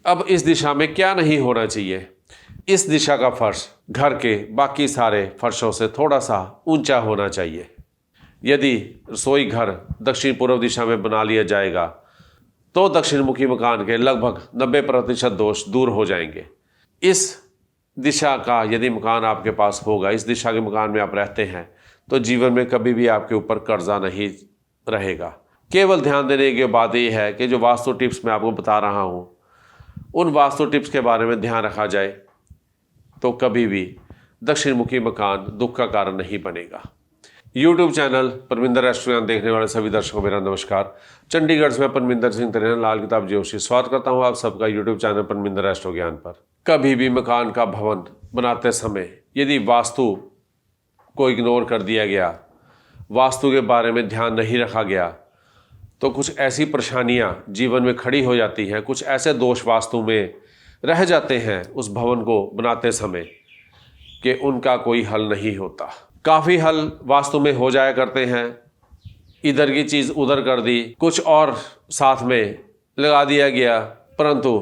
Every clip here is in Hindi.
अब इस दिशा में क्या नहीं होना चाहिए। इस दिशा का फर्श घर के बाकी सारे फर्शों से थोड़ा सा ऊंचा होना चाहिए। यदि रसोई घर दक्षिण पूर्व दिशा में बना लिया जाएगा तो दक्षिण मुखी मकान के लगभग 90% दोष दूर हो जाएंगे। इस दिशा का यदि मकान आपके पास होगा, इस दिशा के मकान में आप रहते हैं, तो जीवन में कभी भी आपके ऊपर कर्जा नहीं रहेगा। केवल ध्यान देने की बात यह है कि जो वास्तु टिप्स मैं आपको बता रहा हूँ, उन वास्तु टिप्स के बारे में ध्यान रखा जाए तो कभी भी दक्षिण मुखी मकान दुख का कारण नहीं बनेगा। यूट्यूब चैनल परमिंदर रेस्टोरेंट देखने वाले सभी दर्शकों मेरा नमस्कार। चंडीगढ़ से मैं परमिंदर सिंह तरेना लाल किताब जोशी स्वागत करता हूँ आप सबका यूट्यूब चैनल परमिंदर रेस्टो ज्ञान पर। कभी भी मकान का भवन बनाते समय यदि वास्तु को इग्नोर कर दिया गया, वास्तु के बारे में ध्यान नहीं रखा गया, तो कुछ ऐसी परेशानियां जीवन में खड़ी हो जाती हैं, कुछ ऐसे दोष वास्तु में रह जाते हैं उस भवन को बनाते समय कि उनका कोई हल नहीं होता। काफ़ी हल वास्तु में हो जाया करते हैं, इधर की चीज़ उधर कर दी, कुछ और साथ में लगा दिया गया, परंतु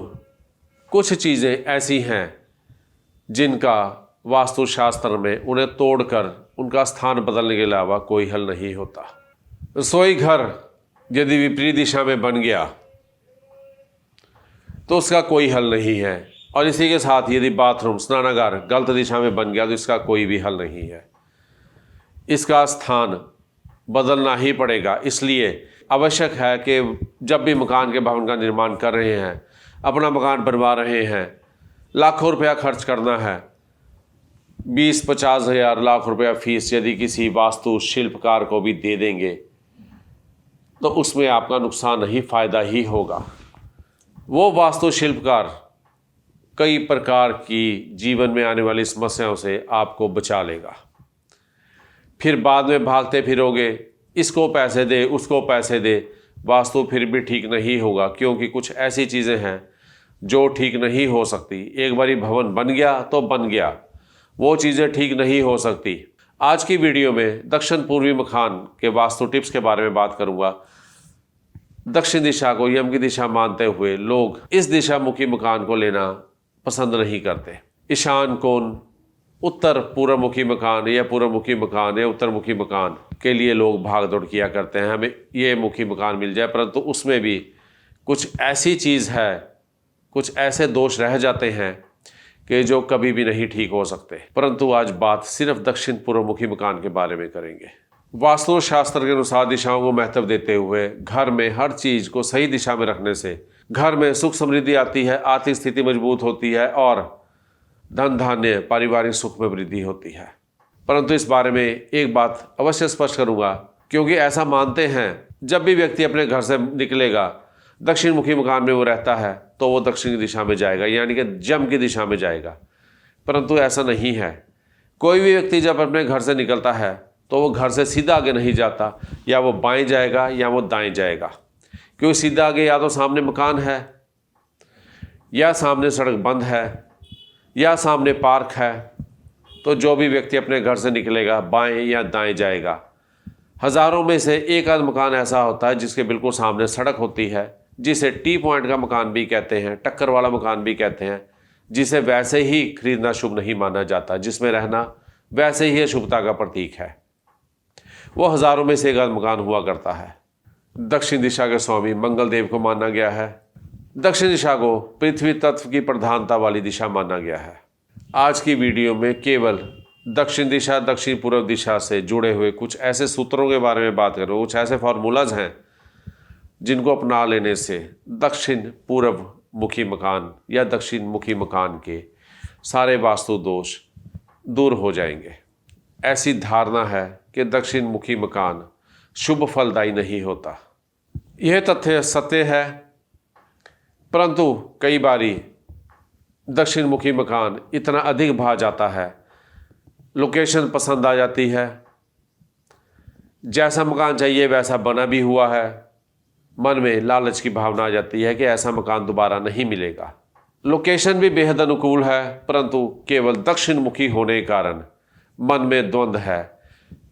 कुछ चीज़ें ऐसी हैं जिनका वास्तुशास्त्र में उन्हें तोड़कर उनका स्थान बदलने के अलावा कोई हल नहीं होता। रसोई घर यदि विपरीत दिशा में बन गया तो उसका कोई हल नहीं है, और इसी के साथ यदि बाथरूम स्नानागार गलत दिशा में बन गया तो इसका कोई भी हल नहीं है। इसका स्थान बदलना ही पड़ेगा। इसलिए आवश्यक है कि जब भी मकान के भवन का निर्माण कर रहे हैं, अपना मकान बनवा रहे हैं, लाखों रुपया खर्च करना है, 20-50 हज़ार लाख रुपया फीस यदि किसी वास्तु शिल्पकार को भी दे देंगे तो उसमें आपका नुकसान नहीं, फ़ायदा ही होगा। वो वास्तु शिल्पकार कई प्रकार की जीवन में आने वाली समस्याओं से आपको बचा लेगा। फिर बाद में भागते फिरोगे, इसको पैसे दे उसको पैसे दे, वास्तु फिर भी ठीक नहीं होगा, क्योंकि कुछ ऐसी चीज़ें हैं जो ठीक नहीं हो सकती। एक बारी भवन बन गया तो बन गया, वो चीज़ें ठीक नहीं हो सकती। आज की वीडियो में दक्षिण पूर्वी मकान के वास्तु टिप्स के बारे में बात करूंगा। दक्षिण दिशा को यम की दिशा मानते हुए लोग इस दिशा मुखी मकान को लेना पसंद नहीं करते। ईशान कोण, उत्तर पूर्व मुखी मकान या पूर्व मुखी मकान या उत्तर मुखी मकान के लिए लोग भाग दौड़ किया करते हैं, हमें ये मुखी मकान मिल जाए, परंतु उसमें भी कुछ ऐसी चीज़ है, कुछ ऐसे दोष रह जाते हैं कि जो कभी भी नहीं ठीक हो सकते। परंतु आज बात सिर्फ दक्षिण पूर्व मुखी मकान के बारे में करेंगे। वास्तु शास्त्र के अनुसार दिशाओं को महत्व देते हुए घर में हर चीज़ को सही दिशा में रखने से घर में सुख समृद्धि आती है, आर्थिक स्थिति मजबूत होती है और धन धान्य पारिवारिक सुख में वृद्धि होती है। परंतु इस बारे में एक बात अवश्य स्पष्ट करूँगा, क्योंकि ऐसा मानते हैं जब भी व्यक्ति अपने घर से निकलेगा, दक्षिण मुखी मकान में वो रहता है तो वो दक्षिण की दिशा में जाएगा, यानी कि जम की दिशा में जाएगा। परंतु ऐसा नहीं है। कोई भी व्यक्ति जब अपने घर से निकलता है तो वो घर से सीधा आगे नहीं जाता, या वो बाएं जाएगा या वो दाएं जाएगा, क्योंकि सीधा आगे या तो सामने मकान है, या सामने सड़क बंद है, या सामने पार्क है। तो जो भी व्यक्ति अपने घर से निकलेगा बाएं या दाएं जाएगा। हज़ारों में से एक आध मकान ऐसा होता है जिसके बिल्कुल सामने सड़क होती है, जिसे टी पॉइंट का मकान भी कहते हैं, टक्कर वाला मकान भी कहते हैं, जिसे वैसे ही खरीदना शुभ नहीं माना जाता, जिसमें रहना वैसे ही अशुभता का प्रतीक है। वो हज़ारों में से एक आध मकान हुआ करता है। दक्षिण दिशा के स्वामी मंगल देव को माना गया है। दक्षिण दिशा को पृथ्वी तत्व की प्रधानता वाली दिशा माना गया है। आज की वीडियो में केवल दक्षिण दिशा, दक्षिण पूर्व दिशा से जुड़े हुए कुछ ऐसे सूत्रों के बारे में बात करूँ, कुछ ऐसे फार्मूलाज हैं जिनको अपना लेने से दक्षिण पूर्व मुखी मकान या दक्षिण मुखी मकान के सारे वास्तु दोष दूर हो जाएंगे। ऐसी धारणा है कि दक्षिण मुखी मकान शुभ फलदायी नहीं होता। यह तथ्य सत्य है, परंतु कई बारी दक्षिण मुखी मकान इतना अधिक भा जाता है, लोकेशन पसंद आ जाती है, जैसा मकान चाहिए वैसा बना भी हुआ है, मन में लालच की भावना आ जाती है कि ऐसा मकान दोबारा नहीं मिलेगा। लोकेशन भी बेहद अनुकूल है, परंतु केवल दक्षिण मुखी होने के कारण मन में द्वंद्व है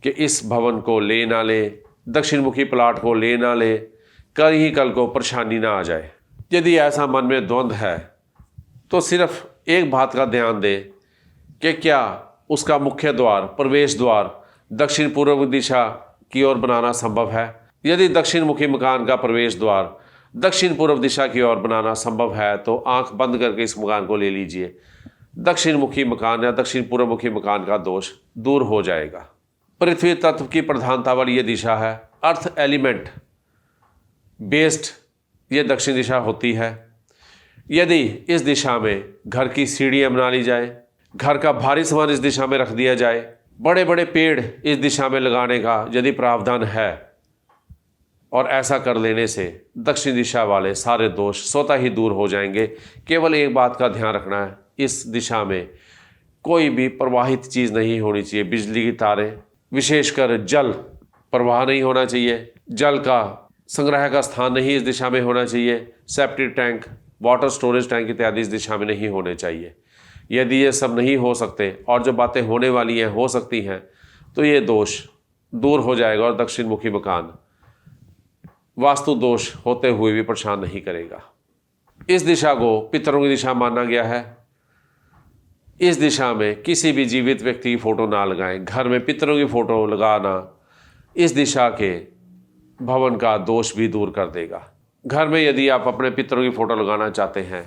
कि इस भवन को ले ना ले, दक्षिण मुखी प्लाट को ले ना ले, कहीं कल को परेशानी ना आ जाए। यदि ऐसा मन में द्वंद्व है तो सिर्फ एक बात का ध्यान दें कि क्या उसका मुख्य द्वार, प्रवेश द्वार दक्षिण पूर्व दिशा की ओर बनाना संभव है। यदि दक्षिण मुखी मकान का प्रवेश द्वार दक्षिण पूर्व दिशा की ओर बनाना संभव है तो आंख बंद करके इस मकान को ले लीजिए। दक्षिण मुखी मकान या दक्षिण पूर्व मुखी मकान का दोष दूर हो जाएगा। पृथ्वी तत्व की प्रधानता वाली ये दिशा है, अर्थ एलिमेंट बेस्ड ये दक्षिण दिशा होती है। यदि इस दिशा में घर की सीढ़ियाँ बना ली जाए, घर का भारी सामान इस दिशा में रख दिया जाए, बड़े बड़े पेड़ इस दिशा में लगाने का यदि प्रावधान है, और ऐसा कर लेने से दक्षिण दिशा वाले सारे दोष स्वतः ही दूर हो जाएंगे। केवल एक बात का ध्यान रखना है, इस दिशा में कोई भी प्रवाहित चीज़ नहीं होनी चाहिए। बिजली की तारें, विशेषकर जल प्रवाह नहीं होना चाहिए, जल का संग्रह का स्थान नहीं इस दिशा में होना चाहिए, septic tank, water storage tank इत्यादि इस दिशा में नहीं होने चाहिए। यदि ये सब नहीं हो सकते और जो बातें होने वाली हैं हो सकती हैं तो ये दोष दूर हो जाएगा और दक्षिण मुखी मकान वास्तु दोष होते हुए भी परेशान नहीं करेगा। इस दिशा को पितरों की दिशा माना गया है। इस दिशा में किसी भी जीवित व्यक्ति की फ़ोटो ना लगाएं। घर में पितरों की फ़ोटो लगाना इस दिशा के भवन का दोष भी दूर कर देगा। घर में यदि आप अपने पितरों की फ़ोटो लगाना चाहते हैं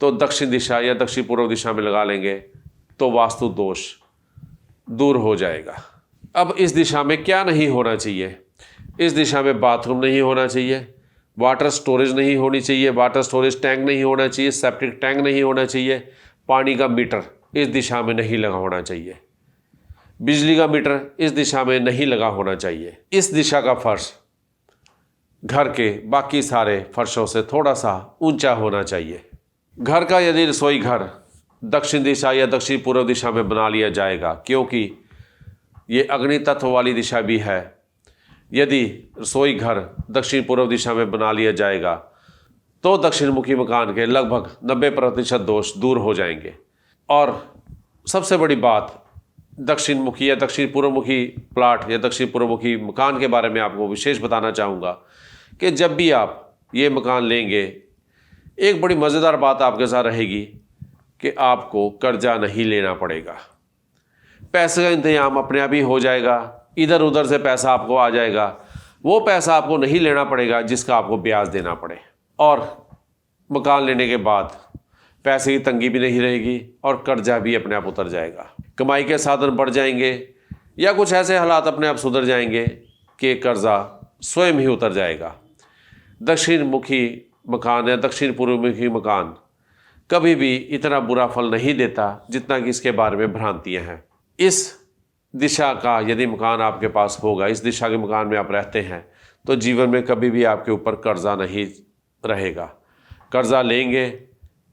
तो दक्षिण दिशा या दक्षिण पूर्व दिशा में लगा लेंगे तो वास्तु दोष दूर हो जाएगा। अब इस दिशा में क्या नहीं होना चाहिए? इस दिशा में बाथरूम नहीं होना चाहिए, वाटर स्टोरेज नहीं होनी चाहिए, वाटर स्टोरेज टैंक नहीं होना चाहिए, सेप्टिक टैंक नहीं होना चाहिए, पानी का मीटर इस दिशा में नहीं लगा होना चाहिए, बिजली का मीटर इस दिशा में नहीं लगा होना चाहिए। इस दिशा का फर्श घर के बाकी सारे फर्शों से थोड़ा सा ऊंचा होना चाहिए। घर का यदि रसोई घर दक्षिण दिशा या दक्षिण पूर्व दिशा में बना लिया जाएगा, क्योंकि ये अग्नि तत्व वाली दिशा भी है, यदि रसोई घर दक्षिण पूर्व दिशा में बना लिया जाएगा तो दक्षिण मुखी मकान के लगभग 90% दोष दूर हो जाएंगे। और सबसे बड़ी बात, दक्षिण मुखी या दक्षिण पूर्व मुखी प्लाट या दक्षिण पूर्व मुखी मकान के बारे में आपको विशेष बताना चाहूँगा कि जब भी आप ये मकान लेंगे, एक बड़ी मज़ेदार बात आपके साथ रहेगी कि आपको कर्जा नहीं लेना पड़ेगा। पैसे का इंतजाम अपने आप ही हो जाएगा, इधर उधर से पैसा आपको आ जाएगा। वो पैसा आपको नहीं लेना पड़ेगा जिसका आपको ब्याज देना पड़े। और मकान लेने के बाद पैसे की तंगी भी नहीं रहेगी और कर्जा भी अपने आप उतर जाएगा। कमाई के साधन बढ़ जाएंगे या कुछ ऐसे हालात अपने आप सुधर जाएंगे कि कर्जा स्वयं ही उतर जाएगा। दक्षिण मुखी मकान या दक्षिण पूर्व मुखी मकान कभी भी इतना बुरा फल नहीं देता जितना कि इसके बारे में भ्रांतियाँ हैं। इस दिशा का यदि मकान आपके पास होगा, इस दिशा के मकान में आप रहते हैं, तो जीवन में कभी भी आपके ऊपर कर्जा नहीं रहेगा। कर्जा लेंगे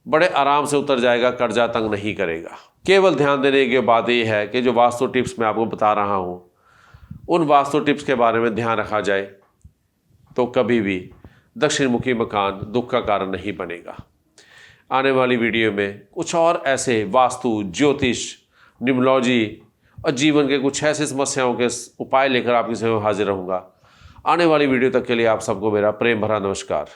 बड़े आराम से उतर जाएगा, कर्जा तंग नहीं करेगा। केवल ध्यान देने की बात यह है कि जो वास्तु टिप्स मैं आपको बता रहा हूँ, उन वास्तु टिप्स के बारे में ध्यान रखा जाए तो कभी भी दक्षिण मुखी मकान दुख का कारण नहीं बनेगा। आने वाली वीडियो में कुछ और ऐसे वास्तु, ज्योतिष, न्यूमरोलॉजी और जीवन के कुछ ऐसे समस्याओं के उपाय लेकर आपकी सेवा में हाजिर रहूँगा। आने वाली वीडियो तक के लिए आप सबको मेरा प्रेम भरा नमस्कार।